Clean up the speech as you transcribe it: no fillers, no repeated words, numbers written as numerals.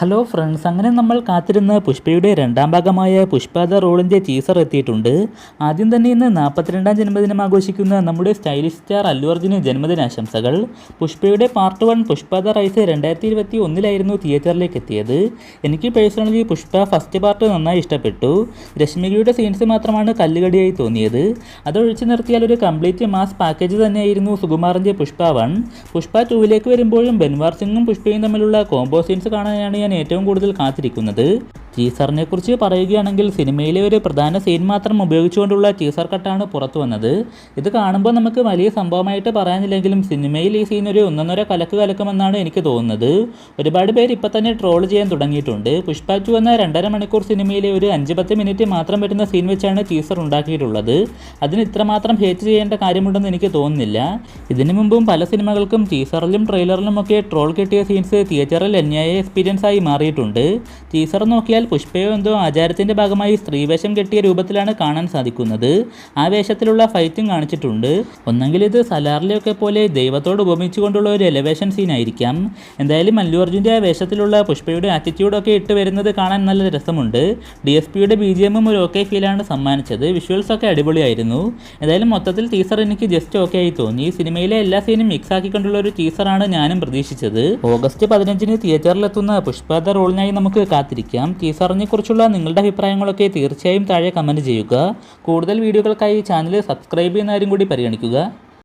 Hello friends, അങ്ങനെ നമ്മൾ കാത്തിരുന്ന പുഷ്പയുടെ രണ്ടാം ഭാഗമായ പുഷ്പ ദ റോളിൻ്റെ ടീസർ എത്തിയിട്ടുണ്ട്. ആദ്യം തന്നെ ഇന്ന് 42ാം ജന്മദിനം ആഘോഷിക്കുന്ന നമ്മുടെ സ്റ്റൈലിഷ് സ്റ്റാർ അല്ലു അർജുന് ജന്മദിനാശംസകൾ. പുഷ്പയുടെ പാർട്ട് 1 പുഷ്പ ദ റൈസ് 2021 തിയേറ്ററിലേക്ക് എത്തിയത്. എനിക്ക് പേഴ്സണലി പുഷ്പ ഫസ്റ്റ് പാർട്ട് നന്നായി ഇഷ്ടപ്പെട്ടു. രശ്മികയുടെ സീൻസ് മാത്രമാണ് കല്ലുകടിയായി തോന്നിയത്. അതൊഴിച്ചു നിർത്തിയാൽ ഒരു കംപ്ലീറ്റ് മാസ് പാക്കേജ് തന്നെയായിരുന്നു സുകുമാറിൻ്റെ പുഷ്പ 1. പുഷ്പ 2ലേക്ക് വരുമ്പോഴും ബൻവാർ സിംഗും പുഷ്പയും തമ്മിലുള്ള കോംബോ സീൻസ് കാണാനാണ് ഞാൻ ഏറ്റവും കൂടുതൽ കാത്തിരിക്കുന്നത്. ടീസറിനെ കുറിച്ച് പറയുകയാണെങ്കിൽ സിനിമയിലെ ഒരു പ്രധാന സീൻ മാത്രം ഉപയോഗിച്ചുകൊണ്ടുള്ള ടീസർ കട്ടാണ് പുറത്തു വന്നത്. ഇത് കാണുമ്പോൾ നമുക്ക് വലിയ സംഭവമായിട്ട് പറയാനില്ലെങ്കിലും സിനിമയിൽ ഈ സീൻ ഒരു ഒന്നൊന്നര കലക്ക് കലക്കുമെന്നാണ് എനിക്ക് തോന്നുന്നത്. ഒരുപാട് പേര് ഇപ്പം തന്നെ ട്രോൾ ചെയ്യാൻ തുടങ്ങിയിട്ടുണ്ട്. പുഷ്പ 2 എന്ന 2.5 മണിക്കൂർ സിനിമയിലെ ഒരു 5-10 മിനിറ്റ് മാത്രം വരുന്ന സീൻ വെച്ചാണ് ടീസർ ഉണ്ടാക്കിയിട്ടുള്ളത്. അതിന് ഇത്രമാത്രം ഹേറ്റ് ചെയ്യേണ്ട കാര്യമുണ്ടെന്ന് എനിക്ക് തോന്നുന്നില്ല. ഇതിനു മുമ്പും പല സിനിമകൾക്കും ടീസറിലും ട്രെയിലറിലും ഒക്കെ ട്രോൾ കിട്ടിയ സീൻസ് തിയേറ്ററിൽ അന്യായ എക്സ്പീരിയൻസ് ആയി മാറിയിട്ടുണ്ട്. ടീസർ നോക്കിയാൽ പുഷ്പയോ എന്തോ ആചാരത്തിൻ്റെ ഭാഗമായി സ്ത്രീവേഷം കെട്ടിയ രൂപത്തിലാണ് കാണാൻ സാധിക്കുന്നത്. ആ വേഷത്തിലുള്ള ഫൈറ്റും കാണിച്ചിട്ടുണ്ട്. ഒന്നെങ്കിൽ ഇത് സലാറിലെയൊക്കെ പോലെ ദൈവത്തോട് ഉപമിച്ചുകൊണ്ടുള്ള ഒരു എലവേഷൻ സീൻ ആയിരിക്കാം. എന്തായാലും അല്ലു അർജുൻ്റെ ആ വേഷത്തിലുള്ള പുഷ്പയുടെ ആറ്റിറ്റ്യൂഡൊക്കെ ഇട്ട് വരുന്നത് കാണാൻ നല്ല രസമുണ്ട്. DSPയുടെ BGMഉം ഒരു ഓക്കെ ഫീലാണ് സമ്മാനിച്ചത്. വിഷ്വൽസൊക്കെ അടിപൊളിയായിരുന്നു. എന്തായാലും മൊത്തത്തിൽ ടീസർ എനിക്ക് ജസ്റ്റ് ഓക്കെ ആയി തോന്നി. സിനിമയിലെ എല്ലാ സീനും മിക്സ് ആക്കിക്കൊണ്ടുള്ള ഒരു ടീസറാണ് ഞാനും പ്രതീക്ഷിച്ചത്. ഓഗസ്റ്റ് 15 തിയേറ്ററിലെത്തുന്ന പുഷ്പ ദ റോളിനായി നമുക്ക് കാത്തിരിക്കാം. ടീസറിനെ കുറിച്ചുള്ള നിങ്ങളുടെ അഭിപ്രായങ്ങളൊക്കെ തീർച്ചയായും താഴെ കമൻറ്റ് ചെയ്യുക. കൂടുതൽ വീഡിയോകൾക്കായി ചാനൽ സബ്സ്ക്രൈബ് ചെയ്യുന്ന കാര്യം കൂടി പരിഗണിക്കുക.